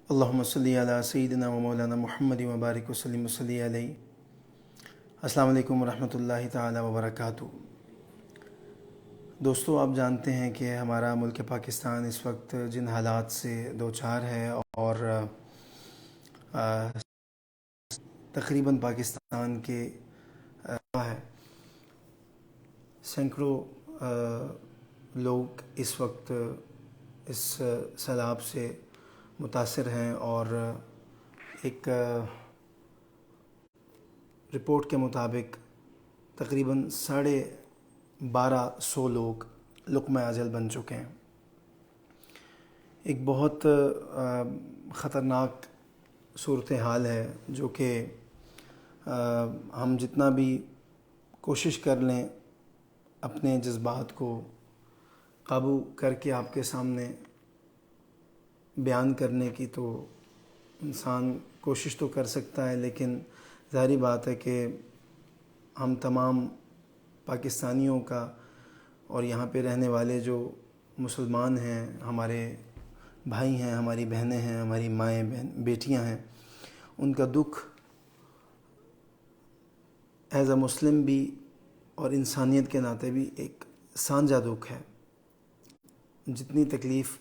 اللہم صلی علی سیدنا و مولانا محمد و بارک وسلم صلی علیہ۔ السلام علیکم ورحمۃ اللہ تعالی وبرکاتہ۔ دوستو، آپ جانتے ہیں کہ ہمارا ملک پاکستان اس وقت جن حالات سے دوچار ہے اور تقریباً پاکستان کے ہے سینکڑوں لوگ اس وقت اس سیلاب سے متاثر ہیں، اور ایک رپورٹ کے مطابق تقریباً 1250 لوگ لقمہ اجل بن چکے ہیں۔ ایک بہت خطرناک صورتحال ہے، جو کہ ہم جتنا بھی کوشش کر لیں اپنے جذبات کو قابو کر کے آپ کے سامنے بیان کرنے کی، تو انسان کوشش تو کر سکتا ہے، لیکن ظاہری بات ہے کہ ہم تمام پاکستانیوں کا اور یہاں پہ رہنے والے جو مسلمان ہیں، ہمارے بھائی ہیں، ہماری بہنیں ہیں، ہماری مائیں بیٹیاں ہیں، ان کا دکھ ایز اے مسلم بھی اور انسانیت کے ناطے بھی ایک سانجہ دکھ ہے۔ جتنی تکلیف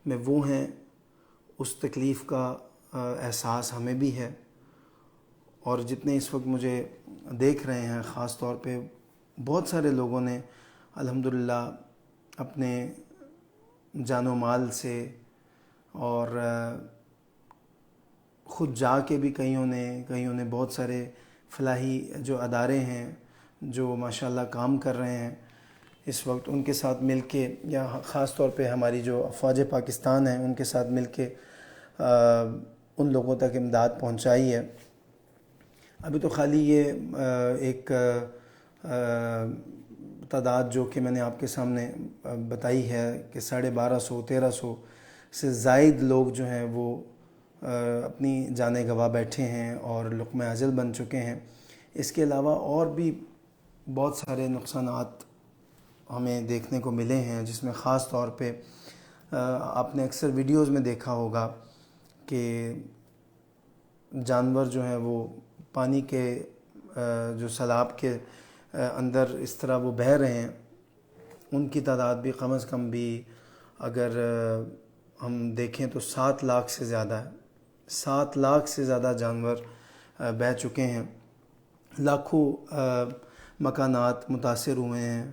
میں وہ ہیں، اس تکلیف کا احساس ہمیں بھی ہے، اور جتنے اس وقت مجھے دیکھ رہے ہیں، خاص طور پہ بہت سارے لوگوں نے الحمدللہ اپنے جان و مال سے اور خود جا کے بھی کئیوں نے بہت سارے فلاحی جو ادارے ہیں جو ماشاءاللہ کام کر رہے ہیں اس وقت، ان کے ساتھ مل کے، یا خاص طور پہ ہماری جو افواج پاکستان ہیں ان کے ساتھ مل کے ان لوگوں تک امداد پہنچائی ہے۔ ابھی تو خالی یہ ایک تعداد جو کہ میں نے آپ کے سامنے بتائی ہے کہ 1250-1300 سے زائد لوگ جو ہیں وہ اپنی جانیں گنوا بیٹھے ہیں اور لقمہ اجل بن چکے ہیں۔ اس کے علاوہ اور بھی بہت سارے نقصانات ہمیں دیکھنے کو ملے ہیں، جس میں خاص طور پہ آپ نے اکثر ویڈیوز میں دیکھا ہوگا کہ جانور جو ہیں وہ پانی کے جو سیلاب کے اندر اس طرح وہ بہہ رہے ہیں، ان کی تعداد بھی کم از کم بھی اگر ہم دیکھیں تو 7 لاکھ سے زیادہ ہے۔ 7 لاکھ سے زیادہ جانور بہہ چکے ہیں، لاکھوں مکانات متاثر ہوئے ہیں،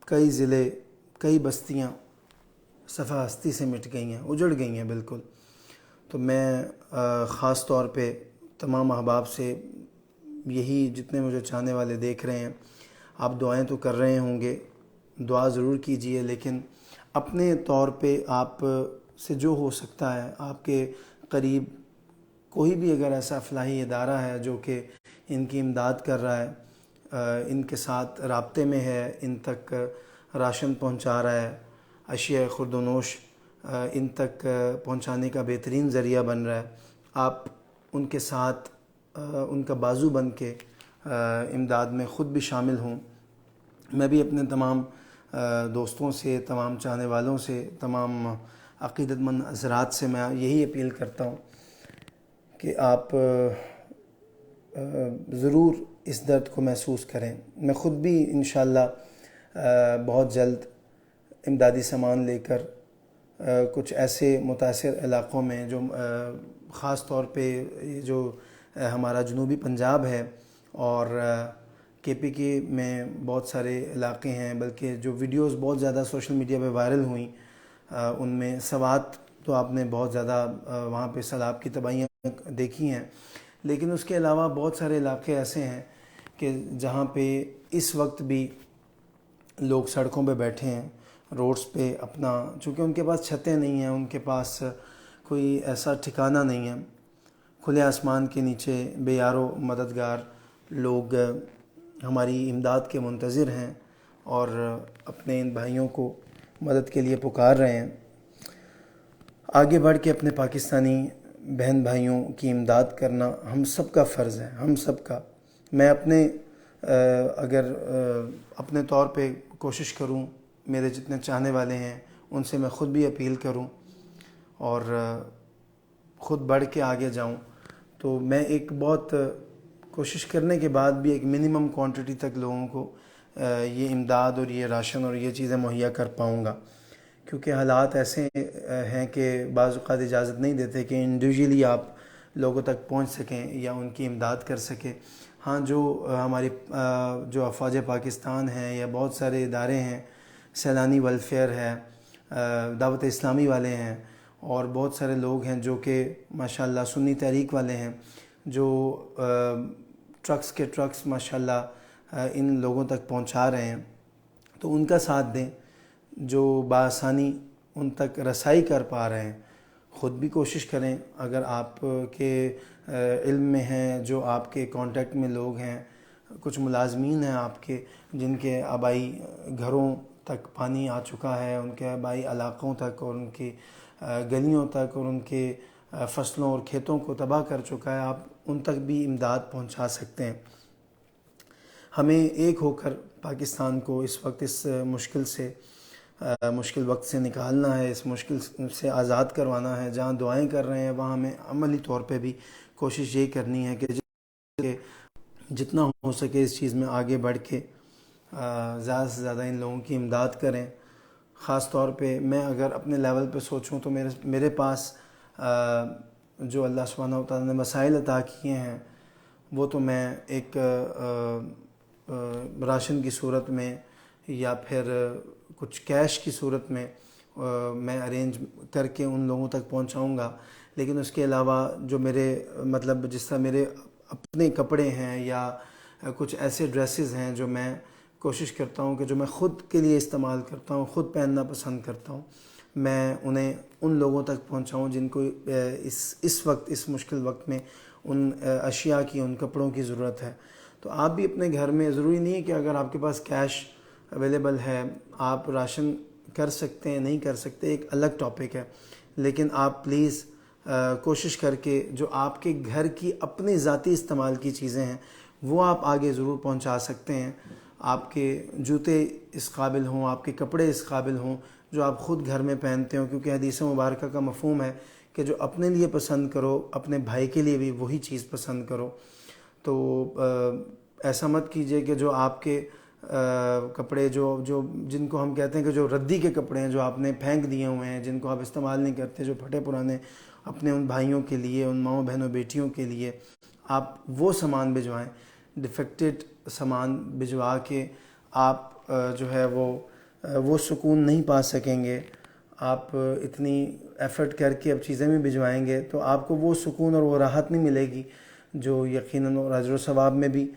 کئی ضلع، کئی بستیاں صفحہ ہستی سے مٹ گئی ہیں، اجڑ گئی ہیں بالکل۔ تو میں خاص طور پہ تمام احباب سے یہی، جتنے مجھے چاہنے والے دیکھ رہے ہیں، آپ دعائیں تو کر رہے ہوں گے، دعا ضرور کیجئے، لیکن اپنے طور پہ آپ سے جو ہو سکتا ہے، آپ کے قریب کوئی بھی اگر ایسا فلاحی ادارہ ہے جو کہ ان کی امداد کر رہا ہے، ان کے ساتھ رابطے میں ہے، ان تک راشن پہنچا رہا ہے، اشیاء خورد و نوش ان تک پہنچانے کا بہترین ذریعہ بن رہا ہے، آپ ان کے ساتھ ان کا بازو بن کے امداد میں خود بھی شامل ہوں۔ میں بھی اپنے تمام دوستوں سے، تمام چاہنے والوں سے، تمام عقیدت مند حضرات سے میں یہی اپیل کرتا ہوں کہ آپ ضرور اس درد کو محسوس کریں۔ میں خود بھی انشاءاللہ بہت جلد امدادی سامان لے کر کچھ ایسے متاثر علاقوں میں جو خاص طور پہ جو ہمارا جنوبی پنجاب ہے اور KPK میں بہت سارے علاقے ہیں، بلکہ جو ویڈیوز بہت زیادہ سوشل میڈیا پہ وائرل ہوئیں ان میں سوات تو آپ نے بہت زیادہ وہاں پہ سیلاب کی تباہیاں دیکھی ہیں، لیکن اس کے علاوہ بہت سارے علاقے ایسے ہیں کہ جہاں پہ اس وقت بھی لوگ سڑکوں پہ بیٹھے ہیں، روڈز پہ اپنا، چونکہ ان کے پاس چھتیں نہیں ہیں، ان کے پاس کوئی ایسا ٹھکانہ نہیں ہے، کھلے آسمان کے نیچے بے یار و مددگار لوگ ہماری امداد کے منتظر ہیں اور اپنے ان بھائیوں کو مدد کے لیے پکار رہے ہیں۔ آگے بڑھ کے اپنے پاکستانی بہن بھائیوں کی امداد کرنا ہم سب کا فرض ہے، ہم سب کا۔ میں اگر اپنے طور پہ کوشش کروں، میرے جتنے چاہنے والے ہیں ان سے میں خود بھی اپیل کروں، اور خود بڑھ کے آگے جاؤں. تو میں ایک بہت کوشش کرنے کے بعد بھی ایک منیمم کوانٹٹی تک لوگوں کو یہ امداد اور یہ راشن اور یہ چیزیں مہیا کر پاؤں گا، کیونکہ حالات ایسے ہیں کہ بعض اوقات اجازت نہیں دیتے کہ انڈیویجولی آپ لوگوں تک پہنچ سکیں یا ان کی امداد کر سکیں. ہاں، جو ہماری جو افواج پاکستان ہیں یا بہت سارے ادارے ہیں، سیلانی ویلفیئر ہے، دعوت اسلامی والے ہیں، اور بہت سارے لوگ ہیں جو کہ ماشاءاللہ سنی تحریک والے ہیں، جو ٹرکس کے ٹرکس ماشاءاللہ ان لوگوں تک پہنچا رہے ہیں. تو ان کا ساتھ دیں جو بآسانی ان تک رسائی کر پا رہے ہیں. خود بھی کوشش کریں، اگر آپ کے علم میں ہیں، جو آپ کے کانٹیکٹ میں لوگ ہیں، کچھ ملازمین ہیں آپ کے جن کے آبائی گھروں تک پانی آ چکا ہے، ان کے آبائی علاقوں تک اور ان کی گلیوں تک اور ان کے فصلوں اور کھیتوں کو تباہ کر چکا ہے، آپ ان تک بھی امداد پہنچا سکتے ہیں. ہمیں ایک ہو کر پاکستان کو اس وقت اس مشکل وقت سے نکالنا ہے، اس مشکل سے آزاد کروانا ہے. جہاں دعائیں کر رہے ہیں وہاں ہمیں عملی طور پہ بھی کوشش یہ کرنی ہے کہ جتنا ہو سکے اس چیز میں آگے بڑھ کے زیادہ سے زیادہ ان لوگوں کی امداد کریں. خاص طور پہ میں اگر اپنے لیول پہ سوچوں تو میرے پاس جو اللہ سبحانہ و تعالیٰ نے مسائل عطا کیے ہیں وہ تو میں ایک راشن کی صورت میں یا پھر کچھ کیش کی صورت میں میں ارینج کر کے ان لوگوں تک پہنچاؤں گا. لیکن اس کے علاوہ جو میرے مطلب جس طرح میرے اپنے کپڑے ہیں یا کچھ ایسے ڈریسز ہیں جو میں کوشش کرتا ہوں کہ جو میں خود کے لیے استعمال کرتا ہوں، خود پہننا پسند کرتا ہوں، میں انہیں ان لوگوں تک پہنچاؤں جن کو اس وقت اس مشکل وقت میں ان اشیاء کی، ان کپڑوں کی ضرورت ہے. تو آپ بھی اپنے گھر میں، ضروری نہیں ہے کہ اگر آپ کے پاس کیش اویلیبل ہے آپ راشن کر سکتے ہیں، نہیں کر سکتے ایک الگ ٹاپک ہے، لیکن آپ پلیز کوشش کر کے جو آپ کے گھر کی اپنے ذاتی استعمال کی چیزیں ہیں وہ آپ آگے ضرور پہنچا سکتے ہیں. آپ کے جوتے اس قابل ہوں، آپ کے کپڑے اس قابل ہوں جو آپ خود گھر میں پہنتے ہوں، کیونکہ حدیث مبارکہ کا مفہوم ہے کہ جو اپنے لیے پسند کرو اپنے بھائی کے لیے بھی وہی چیز پسند کرو. تو ایسا مت کیجئے کہ جو آپ کے کپڑے جو جن کو ہم کہتے ہیں کہ جو ردی کے کپڑے ہیں، جو آپ نے پھینک دیے ہوئے ہیں، جن کو آپ استعمال نہیں کرتے، جو پھٹے پرانے، اپنے ان بھائیوں کے لیے، ان ماؤں بہنوں بیٹیوں کے لیے آپ وہ سامان بھجوائیں. ڈیفیکٹڈ سامان بھجوا کے آپ جو ہے وہ سکون نہیں پا سکیں گے. آپ اتنی ایفرٹ کر کے اب چیزیں بھی بھجوائیں گے تو آپ کو وہ سکون اور وہ راحت نہیں ملے گی جو یقیناً اور اجر و ثواب میں بھی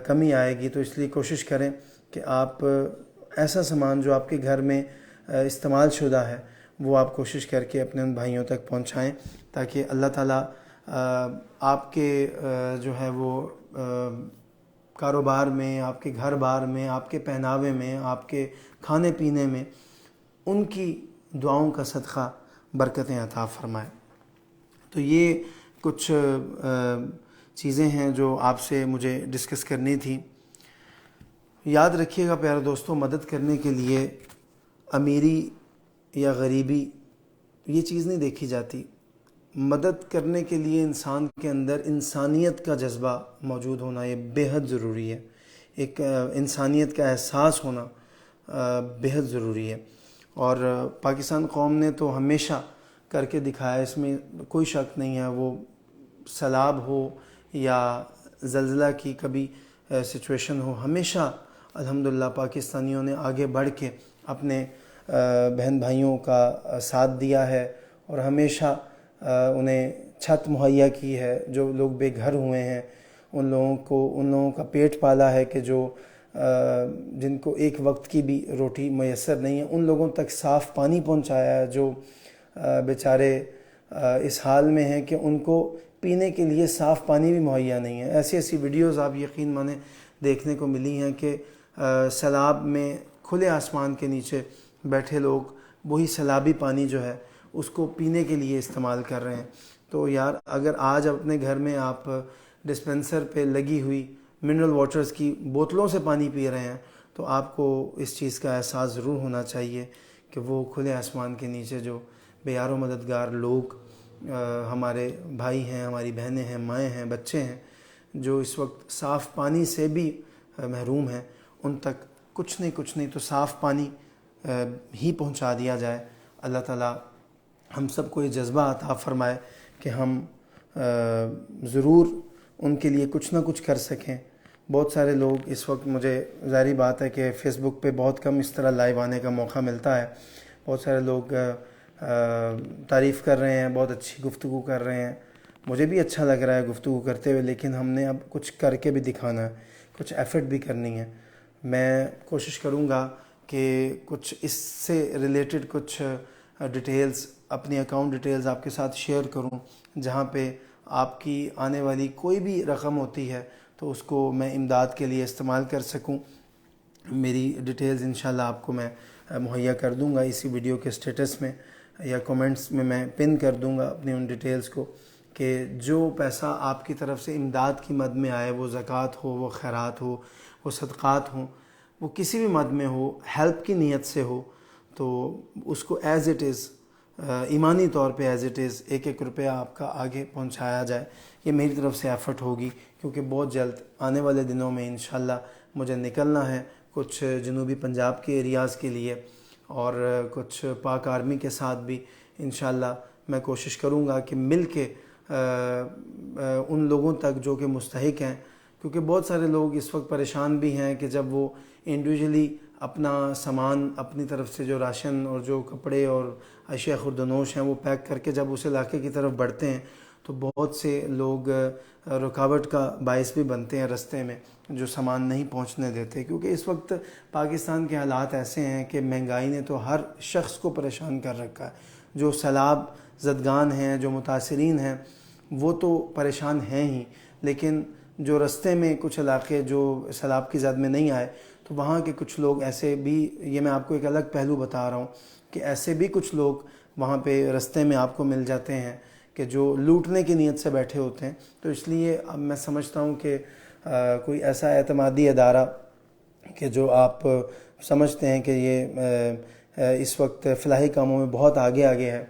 کمی آئے گی. تو اس لیے کوشش کریں کہ آپ ایسا سامان جو آپ کے گھر میں استعمال شدہ ہے وہ آپ کوشش کر کے اپنے ان بھائیوں تک پہنچائیں، تاکہ اللہ تعالیٰ آپ کے جو ہے وہ کاروبار میں، آپ کے گھر بار میں، آپ کے پہناوے میں، آپ کے کھانے پینے میں ان کی دعاؤں کا صدقہ برکتیں عطا فرمائے. تو یہ کچھ چیزیں ہیں جو آپ سے مجھے ڈسکس کرنی تھی. یاد رکھیے گا پیارے دوستوں، مدد کرنے کے لیے امیری یا غریبی یہ چیز نہیں دیکھی جاتی. مدد کرنے کے لیے انسان کے اندر انسانیت کا جذبہ موجود ہونا یہ بے حد ضروری ہے. ایک انسانیت کا احساس ہونا بے حد ضروری ہے. اور پاکستان قوم نے تو ہمیشہ کر کے دکھایا، اس میں کوئی شک نہیں ہے. وہ سیلاب ہو یا زلزلہ کی کبھی سچویشن ہو، ہمیشہ الحمدللہ پاکستانیوں نے آگے بڑھ کے اپنے بہن بھائیوں کا ساتھ دیا ہے اور ہمیشہ انہیں چھت مہیا کی ہے. جو لوگ بے گھر ہوئے ہیں ان لوگوں کا پیٹ پالا ہے، کہ جن کو ایک وقت کی بھی روٹی میسر نہیں ہے، ان لوگوں تک صاف پانی پہنچایا ہے. جو بیچارے اس حال میں ہیں کہ ان کو پینے کے لیے صاف پانی بھی مہیا نہیں ہے. ایسی ویڈیوز آپ یقین مانیں دیکھنے کو ملی ہیں کہ سیلاب میں کھلے آسمان کے نیچے بیٹھے لوگ وہی سیلابی پانی جو ہے اس کو پینے کے لیے استعمال کر رہے ہیں. تو یار اگر آج اپنے گھر میں آپ ڈسپنسر پہ لگی ہوئی منرل واٹرز کی بوتلوں سے پانی پی رہے ہیں تو آپ کو اس چیز کا احساس ضرور ہونا چاہیے کہ وہ کھلے آسمان کے نیچے جو بے یار و مددگار لوگ ہمارے بھائی ہیں، ہماری بہنیں ہیں، مائیں ہیں، بچے ہیں جو اس وقت صاف پانی سے بھی محروم ہیں، ان تک کچھ نہیں تو صاف پانی ہی پہنچا دیا جائے۔ اللہ تعالیٰ ہم سب کو یہ جذبہ عطا فرمائے کہ ہم ضرور ان کے لیے کچھ نہ کچھ کر سکیں۔ بہت سارے لوگ اس وقت، مجھے ظاہری بات ہے کہ فیس بک پہ بہت کم اس طرح لائیو آنے کا موقع ملتا ہے، بہت سارے لوگ تعریف کر رہے ہیں، بہت اچھی گفتگو کر رہے ہیں، مجھے بھی اچھا لگ رہا ہے گفتگو کرتے ہوئے، لیکن ہم نے اب کچھ کر کے بھی دکھانا ہے، کچھ ایفرٹ بھی کرنی ہے۔ میں کوشش کروں گا کہ کچھ اس سے ریلیٹڈ کچھ ڈیٹیلز، اپنی اکاؤنٹ ڈیٹیلز آپ کے ساتھ شیئر کروں، جہاں پہ آپ کی آنے والی کوئی بھی رقم ہوتی ہے تو اس کو میں امداد کے لیے استعمال کر سکوں۔ میری ڈیٹیلز انشاءاللہ آپ کو میں مہیا کر دوں گا، اسی ویڈیو کے سٹیٹس میں یا کومنٹس میں پن کر دوں گا اپنی ان ڈیٹیلز کو، کہ جو پیسہ آپ کی طرف سے امداد کی مد میں آئے، وہ زکوٰۃ ہو، وہ خیرات ہو، وہ صدقات ہوں، وہ کسی بھی مد میں ہو، ہیلپ کی نیت سے ہو، تو اس کو ایز اٹ از، ایمانی طور پہ ایز اٹ از ایک ایک روپیہ آپ کا آگے پہنچایا جائے۔ یہ میری طرف سے ایفرٹ ہوگی، کیونکہ بہت جلد آنے والے دنوں میں انشاءاللہ مجھے نکلنا ہے کچھ جنوبی پنجاب کے ایریاز کے لیے، اور کچھ پاک آرمی کے ساتھ بھی انشاءاللہ میں کوشش کروں گا کہ مل کے ان لوگوں تک جو کہ مستحق ہیں، کیونکہ بہت سارے لوگ اس وقت پریشان بھی ہیں کہ جب وہ انڈیویجولی اپنا سامان، اپنی طرف سے جو راشن اور جو کپڑے اور اشیاء خرد و نوش ہیں وہ پیک کر کے جب اس علاقے کی طرف بڑھتے ہیں، تو بہت سے لوگ رکاوٹ کا باعث بھی بنتے ہیں رستے میں، جو سامان نہیں پہنچنے دیتے، کیونکہ اس وقت پاکستان کے حالات ایسے ہیں کہ مہنگائی نے تو ہر شخص کو پریشان کر رکھا ہے۔ جو سیلاب زدگان ہیں، جو متاثرین ہیں، وہ تو پریشان ہیں ہی، لیکن جو رستے میں کچھ علاقے جو سیلاب کی زد میں نہیں آئے، تو وہاں کے کچھ لوگ ایسے بھی، یہ میں آپ کو ایک الگ پہلو بتا رہا ہوں کہ ایسے بھی کچھ لوگ وہاں پہ رستے میں آپ کو مل جاتے ہیں کہ جو لوٹنے کی نیت سے بیٹھے ہوتے ہیں۔ تو اس لیے اب میں سمجھتا ہوں کہ کوئی ایسا اعتمادی ادارہ کہ جو آپ سمجھتے ہیں کہ یہ اس وقت فلاحی کاموں میں بہت آگے ہے،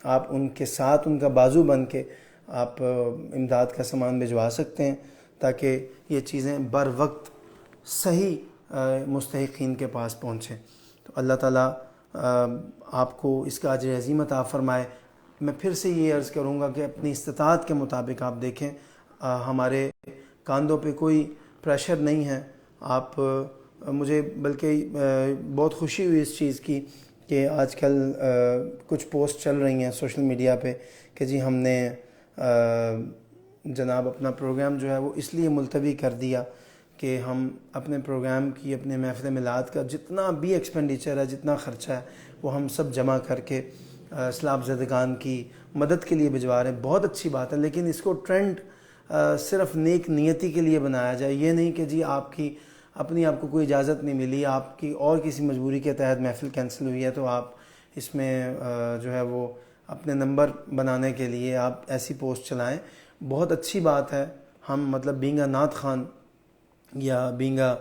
آپ ان کے ساتھ ان کا بازو بن کے آپ امداد کا سامان بھجوا سکتے ہیں، تاکہ یہ چیزیں بر وقت صحیح مستحقین کے پاس پہنچیں۔ تو اللہ تعالیٰ آپ کو اس کا اجر عظیم عطا فرمائے۔ میں پھر سے یہ عرض کروں گا کہ اپنی استطاعت کے مطابق آپ دیکھیں، ہمارے کاندھوں پہ کوئی پریشر نہیں ہے۔ آپ مجھے بلکہ بہت خوشی ہوئی اس چیز کی کہ آج کل کچھ پوسٹ چل رہی ہیں سوشل میڈیا پہ کہ جی ہم نے جناب اپنا پروگرام جو ہے وہ اس لیے ملتوی کر دیا کہ ہم اپنے پروگرام کی، اپنے محفل میلاد کا جتنا بھی ایکسپینڈیچر ہے، جتنا خرچہ ہے، وہ ہم سب جمع کر کے سیلاب زدگان کی مدد کے لیے بھجوا رہے ہیں۔ بہت اچھی بات ہے، لیکن اس کو ٹرینڈ صرف نیک نیتی کے لیے بنایا جائے۔ یہ نہیں کہ جی آپ کی اپنی آپ کو کوئی اجازت نہیں ملی، آپ کی اور کسی مجبوری کے تحت محفل کینسل ہوئی ہے تو آپ اس میں جو ہے وہ اپنے نمبر بنانے کے لیے آپ ایسی پوسٹ چلائیں۔ بہت اچھی بات ہے، ہم مطلب بینگ اے نعت خوان یا بینگ اے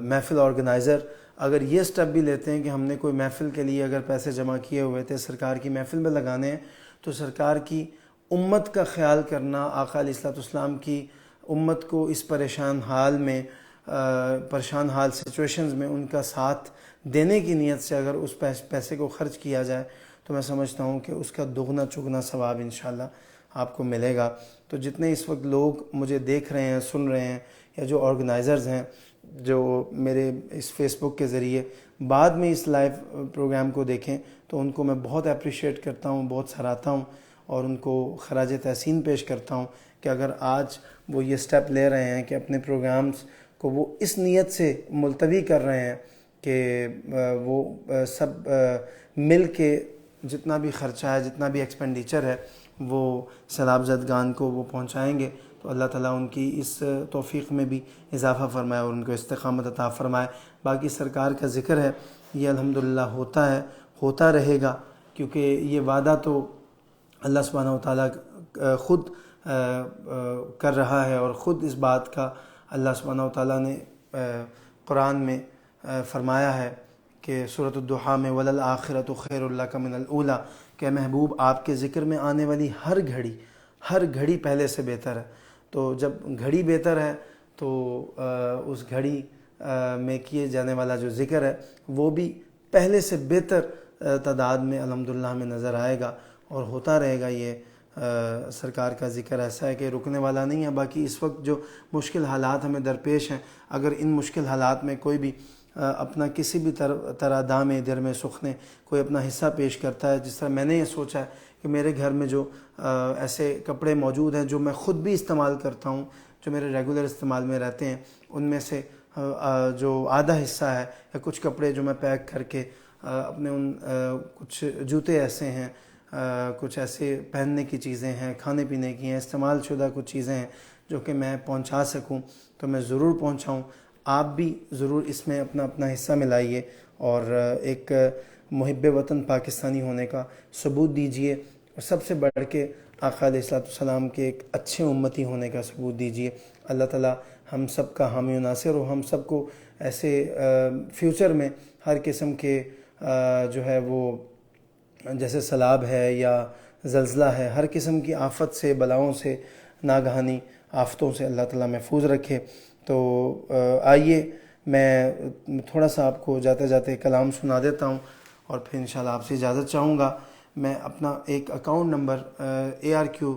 محفل آرگنائزر اگر یہ سٹیپ بھی لیتے ہیں کہ ہم نے کوئی محفل کے لیے اگر پیسے جمع کیے ہوئے تھے سرکار کی محفل میں لگانے ہیں، تو سرکار کی امت کا خیال کرنا، آقا علیہ الصلوۃ والسلام کی امت کو اس پریشان حال سچویشنز میں ان کا ساتھ دینے کی نیت سے اگر اس پیسے کو خرچ کیا جائے تو میں سمجھتا ہوں کہ اس کا دگنا چگنا ثواب انشاءاللہ آپ کو ملے گا۔ تو جتنے اس وقت لوگ مجھے دیکھ رہے ہیں، سن رہے ہیں، یا جو آرگنائزرز ہیں جو میرے اس فیس بک کے ذریعے بعد میں اس لائیو پروگرام کو دیکھیں، تو ان کو میں بہت اپریشیٹ کرتا ہوں، بہت سراہتا ہوں، اور ان کو خراج تحسین پیش کرتا ہوں کہ اگر آج وہ یہ سٹیپ لے رہے ہیں کہ اپنے پروگرامز کو وہ اس نیت سے ملتوی کر رہے ہیں کہ وہ سب مل کے جتنا بھی خرچہ ہے، جتنا بھی ایکسپینڈیچر ہے، وہ سیلاب زدگان کو وہ پہنچائیں گے، تو اللہ تعالیٰ ان کی اس توفیق میں بھی اضافہ فرمائے اور ان کو استقامت عطا فرمائے۔ باقی سرکار کا ذکر ہے، یہ الحمدللہ ہوتا ہے، ہوتا رہے گا، کیونکہ یہ وعدہ تو اللہ سبحانہ وتعالیٰ خود کر رہا ہے، اور خود اس بات کا اللہ سبحانہ وتعالیٰ نے قرآن میں فرمایا ہے کہ سورۃ الضحیٰ میں وَلَلْآخِرَةُ خَيْرٌ لَكَ مِنَ الْأُولَىٰ، کہ محبوب آپ کے ذکر میں آنے والی ہر گھڑی پہلے سے بہتر ہے. تو جب گھڑی بہتر ہے تو اس گھڑی میں کیے جانے والا جو ذکر ہے وہ بھی پہلے سے بہتر تعداد میں الحمدللہ ہمیں نظر آئے گا اور ہوتا رہے گا. یہ سرکار کا ذکر ایسا ہے کہ رکنے والا نہیں ہے. باقی اس وقت جو مشکل حالات ہمیں درپیش ہیں، اگر ان مشکل حالات میں کوئی بھی اپنا کسی بھی طرح دام در میں سخنے کوئی اپنا حصہ پیش کرتا ہے، جس طرح میں نے یہ سوچا ہے کہ میرے گھر میں جو ایسے کپڑے موجود ہیں جو میں خود بھی استعمال کرتا ہوں، جو میرے ریگولر استعمال میں رہتے ہیں، ان میں سے جو آدھا حصہ ہے یا کچھ کپڑے جو میں پیک کر کے اپنے ان کچھ جوتے ایسے ہیں، کچھ ایسے پہننے کی چیزیں ہیں، کھانے پینے کی ہیں، استعمال شدہ کچھ چیزیں ہیں جو کہ میں پہنچا سکوں تو میں ضرور پہنچاؤں. آپ بھی ضرور اس میں اپنا حصہ ملائیے اور ایک محب وطن پاکستانی ہونے کا ثبوت دیجئے، اور سب سے بڑھ کے آقا علیہ السلام کے ایک اچھے امتی ہونے کا ثبوت دیجئے. اللہ تعالی ہم سب کا حامی و ناصر ہو. ہم سب کو ایسے فیوچر میں ہر قسم کے جو ہے وہ جیسے سیلاب ہے یا زلزلہ ہے، ہر قسم کی آفت سے، بلاؤں سے، ناگہانی آفتوں سے اللہ تعالیٰ محفوظ رکھے. تو آئیے میں تھوڑا سا آپ کو جاتے جاتے کلام سنا دیتا ہوں اور پھر انشاءاللہ آپ سے اجازت چاہوں گا. میں اپنا ایک اکاؤنٹ نمبر ARQ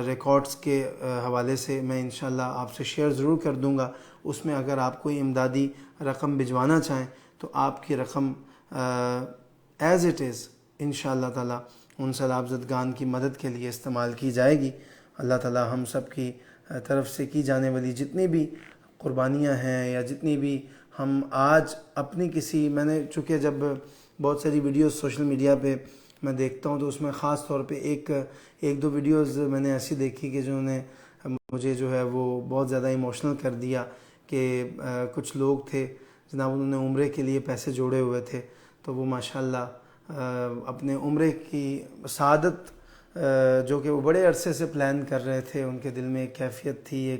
ریکارڈز کے حوالے سے میں انشاءاللہ آپ سے شیئر ضرور کر دوں گا. اس میں اگر آپ کوئی امدادی رقم بھجوانا چاہیں تو آپ کی رقم ایز اٹ از انشاءاللہ تعالیٰ ان سیلاب زدگان کی مدد کے لیے استعمال کی جائے گی. اللہ تعالیٰ ہم سب کی طرف سے کی جانے والی جتنی بھی قربانیاں ہیں یا جتنی بھی ہم آج اپنی میں نے چونکہ جب بہت ساری ویڈیوز سوشل میڈیا پہ میں دیکھتا ہوں تو اس میں خاص طور پہ ایک دو ویڈیوز میں نے ایسی دیکھی کہ جنہوں نے مجھے جو ہے وہ بہت زیادہ ایموشنل کر دیا کہ کچھ لوگ تھے جناب، انہوں نے عمرے کے لیے پیسے جوڑے ہوئے تھے، تو وہ ماشاءاللہ اپنے عمرے کی سعادت جو کہ وہ بڑے عرصے سے پلان کر رہے تھے، ان کے دل میں ایک کیفیت تھی،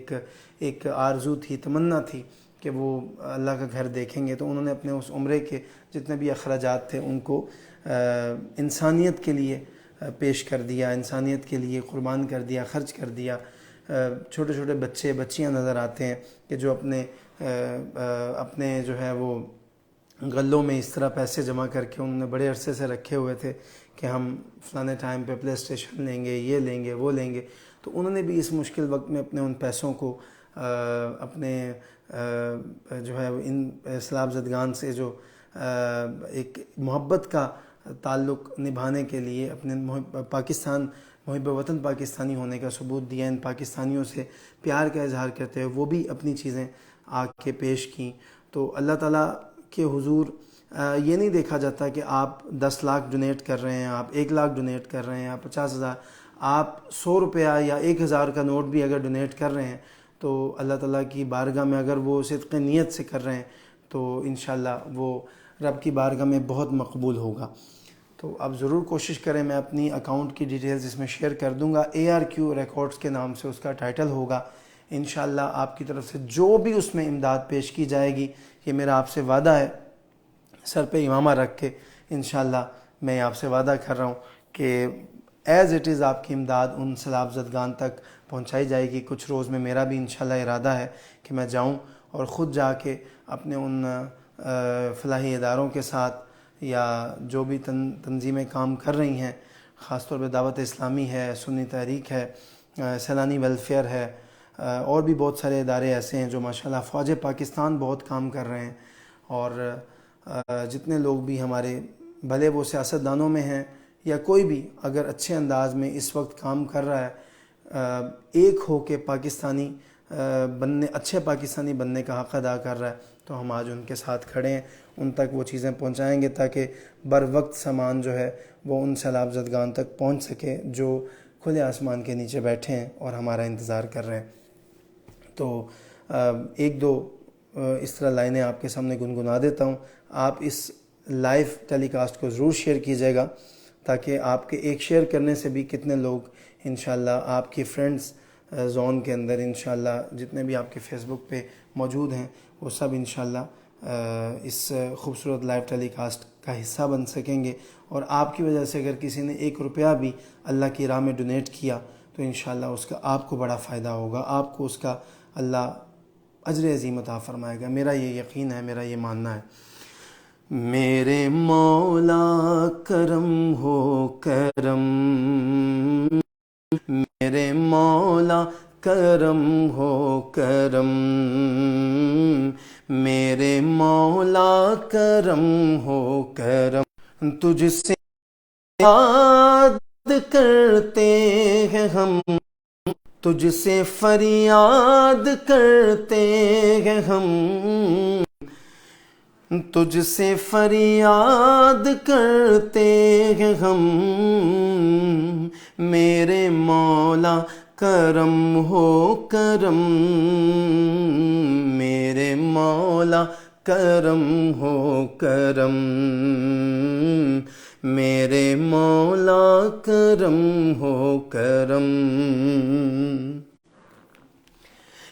ایک آرزو تھی، تمنا تھی کہ وہ اللہ کا گھر دیکھیں گے. تو انہوں نے اپنے اس عمرے کے جتنے بھی اخراجات تھے ان کو انسانیت کے لیے پیش کر دیا، انسانیت کے لیے قربان کر دیا، خرچ کر دیا. چھوٹے چھوٹے بچے بچیاں نظر آتے ہیں کہ جو اپنے جو ہے وہ غلوں میں اس طرح پیسے جمع کر کے انہوں نے بڑے عرصے سے رکھے ہوئے تھے کہ ہم فلانے ٹائم پہ پلے اسٹیشن لیں گے، یہ لیں گے، وہ لیں گے. تو انہوں نے بھی اس مشکل وقت میں اپنے ان پیسوں کو اپنے جو ہے ان سیلاب زدگان سے جو ایک محبت کا تعلق نبھانے کے لیے اپنے محب وطن پاکستانی ہونے کا ثبوت دیا، ان پاکستانیوں سے پیار کا اظہار کرتے ہوئے وہ بھی اپنی چیزیں آ کے پیش کیں. تو اللہ تعالیٰ کے حضور یہ نہیں دیکھا جاتا کہ آپ 10 لاکھ ڈونیٹ کر رہے ہیں، آپ 1 لاکھ ڈونیٹ کر رہے ہیں، آپ 50,000، آپ 100 روپیہ یا 1,000 کا نوٹ بھی اگر ڈونیٹ کر رہے ہیں تو اللہ تعالیٰ کی بارگاہ میں اگر وہ صدق نیت سے کر رہے ہیں تو انشاءاللہ وہ رب کی بارگاہ میں بہت مقبول ہوگا. تو آپ ضرور کوشش کریں. میں اپنی اکاؤنٹ کی ڈیٹیلز اس میں شیئر کر دوں گا. ARQ ریکارڈز کے نام سے اس کا ٹائٹل ہوگا. انشاءاللہ آپ کی طرف سے جو بھی اس میں امداد پیش کی جائے گی، یہ میرا آپ سے وعدہ ہے سر پہ امامہ رکھ کے، انشاءاللہ میں آپ سے وعدہ کر رہا ہوں کہ ایز اٹ از آپ کی امداد ان سیلاب زدگان تک پہنچائی جائے گی. کچھ روز میں میرا بھی انشاءاللہ ارادہ ہے کہ میں جاؤں اور خود جا کے اپنے ان فلاحی اداروں کے ساتھ یا جو بھی تنظیمیں کام کر رہی ہیں، خاص طور پہ دعوت اسلامی ہے، سنی تحریک ہے، سیلانی ویلفیئر ہے، اور بھی بہت سارے ادارے ایسے ہیں جو ماشاءاللہ فوج پاکستان بہت کام کر رہے ہیں. اور جتنے لوگ بھی ہمارے بھلے وہ سیاستدانوں میں ہیں یا کوئی بھی اگر اچھے انداز میں اس وقت کام کر رہا ہے، ایک ہو کے پاکستانی اچھے پاکستانی بننے کا حق ادا کر رہا ہے، تو ہم آج ان کے ساتھ کھڑے ہیں، ان تک وہ چیزیں پہنچائیں گے تاکہ بر وقت سامان جو ہے وہ ان سیلاب زدگان تک پہنچ سکے جو کھلے آسمان کے نیچے بیٹھے ہیں اور ہمارا انتظار کر رہے ہیں. تو ایک دو اس طرح لائنیں آپ کے سامنے گنگنا دیتا ہوں. آپ اس لائیو ٹیلی کاسٹ کو ضرور شیئر کیجیے گا تاکہ آپ کے ایک شیئر کرنے سے بھی کتنے لوگ انشاءاللہ آپ کی فرینڈز زون کے اندر انشاءاللہ جتنے بھی آپ کے فیس بک پہ موجود ہیں وہ سب انشاءاللہ اس خوبصورت لائیو ٹیلی کاسٹ کا حصہ بن سکیں گے، اور آپ کی وجہ سے اگر کسی نے 1 روپیہ بھی اللہ کی راہ میں ڈونیٹ کیا تو انشاءاللہ اس کا آپ کو بڑا فائدہ ہوگا، آپ کو اس کا اللہ اجر عظیم عطا فرمائے گا۔ میرا یہ یقین ہے، میرا یہ ماننا ہے۔ میرے مولا کرم ہو کرم، میرے مولا کرم ہو کرم، میرے مولا کرم ہو کرم، تجھ سے یاد کرتے ہیں ہم، تجھ سے فریاد کرتے ہیں ہم، تجھ سے فریاد کرتے ہیں ہم، میرے مولا کرم ہو کرم، میرے مولا کرم ہو کرم، میرے مولا کرم ہو کرم۔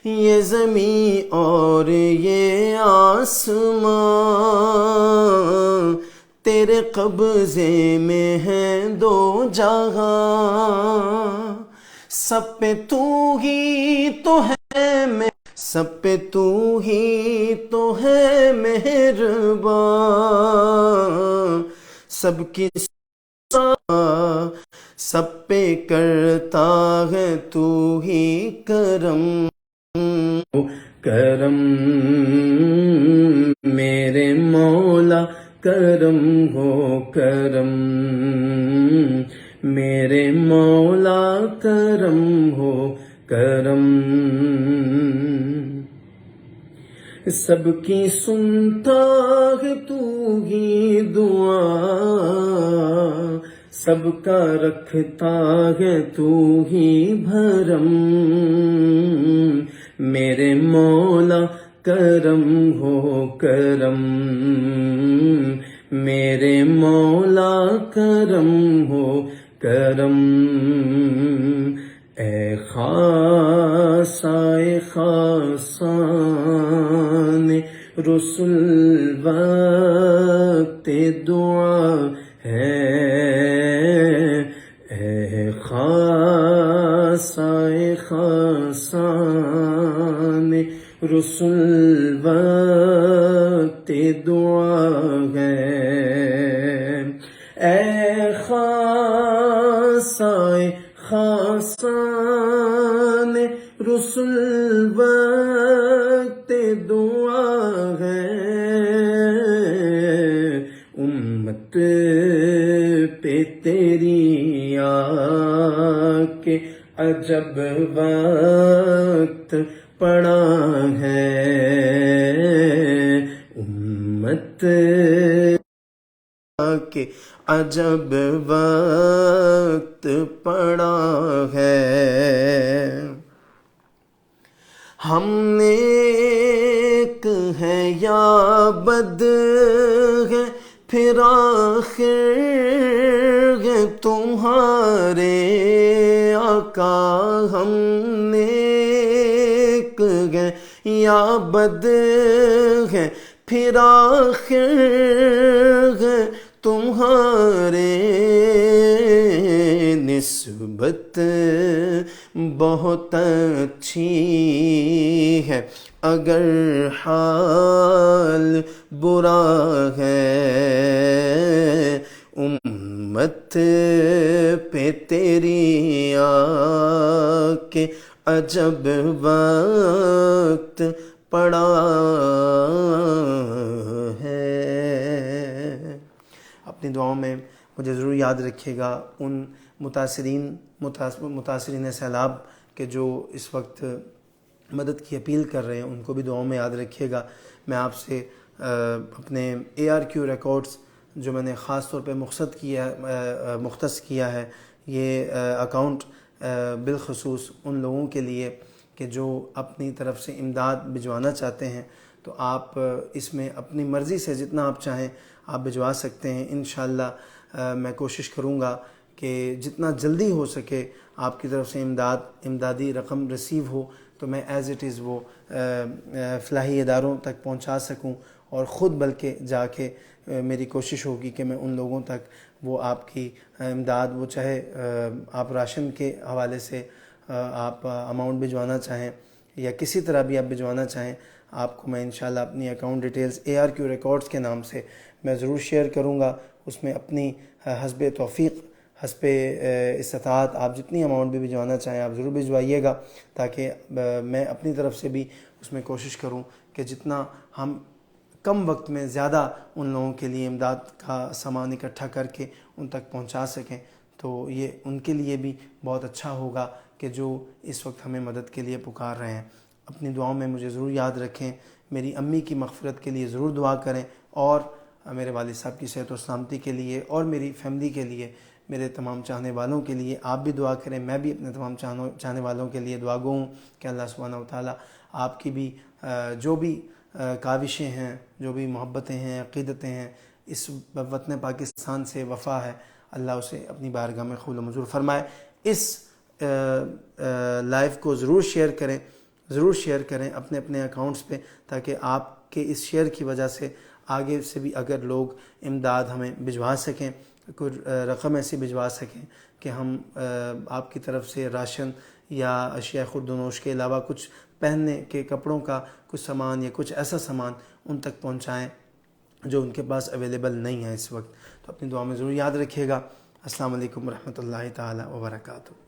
یہ زمین اور یہ آسمان تیرے قبضے میں ہیں دو جہاں، سب پہ تو ہی تو ہے سب پہ تو ہی تو ہے مہربان، سب کی سب پہ کرتا ہے تو ہی کرم کرم، میرے مولا کرم ہو کرم، میرے مولا کرم ہو کرم، سب کی سنتا ہے تو ہی دعا، سب کا رکھتا ہے تو ہی بھرم، میرے مولا کرم ہو کرم، میرے مولا کرم ہو کرم، اے خاصائے خاصان رسول وقت دعا ہے، اے خاصائے خاصان رسول وقت دعا ہے، اے خاصائے خاصان رسول وقت دعا ہے، امت پہ تیری آ کے عجب وقت پڑا ہے، امت کہ عجب وقت پڑا ہے، ہم نیک ہیں یا بد ہیں پھر آخر ہے تمہارے آقا، ہم نیک ہیں یا بد ہیں پھر آخر ہے تمہارے، نسبت بہت اچھی ہے اگر حال برا ہے، امت پہ تیری آ کے عجب وقت پڑا ہے۔ اپنی دعاؤں میں مجھے ضرور یاد رکھیے گا ان متاثرین سیلاب کے جو اس وقت مدد کی اپیل کر رہے ہیں، ان کو بھی دعاؤں میں یاد رکھیے گا۔ میں آپ سے اپنے ARQ ریکارڈز جو میں نے خاص طور پہ مختص کیا ہے، یہ اکاؤنٹ بالخصوص ان لوگوں کے لیے کہ جو اپنی طرف سے امداد بھجوانا چاہتے ہیں، تو آپ اس میں اپنی مرضی سے جتنا آپ چاہیں آپ بھجوا سکتے ہیں۔ انشاءاللہ میں کوشش کروں گا کہ جتنا جلدی ہو سکے آپ کی طرف سے امدادی رقم رسیو ہو تو میں ایز اٹ از وہ فلاحی اداروں تک پہنچا سکوں اور خود بلکہ جا کے میری کوشش ہوگی کہ میں ان لوگوں تک وہ آپ کی امداد، وہ چاہے آپ راشن کے حوالے سے آپ اماؤنٹ بھجوانا چاہیں یا کسی طرح بھی آپ بھجوانا چاہیں، آپ کو میں انشاءاللہ اپنی اکاؤنٹ ڈیٹیلز ARQ ریکارڈز کے نام سے میں ضرور شیئر کروں گا. اس میں اپنی حسب توفیق، حسب استطاعت آپ جتنی اماؤنٹ بھی بھجوانا چاہیں آپ ضرور بھجوائیے گا، تاکہ میں اپنی طرف سے بھی اس میں کوشش کروں کہ جتنا ہم کم وقت میں زیادہ ان لوگوں کے لیے امداد کا سامان اکٹھا کر کے ان تک پہنچا سکیں، تو یہ ان کے لیے بھی بہت اچھا ہوگا کہ جو اس وقت ہمیں مدد کے لیے پکار رہے ہیں. اپنی دعاؤں میں مجھے ضرور یاد رکھیں، میری امی کی مغفرت کے لیے ضرور دعا کریں، اور میرے والد صاحب کی صحت و سلامتی کے لیے، اور میری فیملی کے لیے، میرے تمام چاہنے والوں کے لیے آپ بھی دعا کریں. میں بھی اپنے تمام چاہنے والوں کے لیے دعا گو ہوں کہ اللہ سبحانہ وتعالیٰ آپ کی بھی جو بھی کاوشیں ہیں، جو بھی محبتیں ہیں، عقیدتیں ہیں، اس وطن پاکستان سے وفا ہے، اللہ اسے اپنی بارگاہ میں قبول و منظور فرمائے. اس لائیو کو ضرور شیئر کریں اپنے اپنے اکاؤنٹس پہ، تاکہ آپ کے اس شیئر کی وجہ سے آگے سے بھی اگر لوگ امداد ہمیں بھجوا سکیں، کوئی رقم ایسی بھجوا سکیں کہ ہم آپ کی طرف سے راشن یا اشیاء خورد و نوش کے علاوہ کچھ پہننے کے کپڑوں کا کچھ سامان یا کچھ ایسا سامان ان تک پہنچائیں جو ان کے پاس اویلیبل نہیں ہے اس وقت. تو اپنی دعا میں ضرور یاد رکھیے گا. السلام علیکم ورحمۃ اللہ تعالی وبرکاتہ.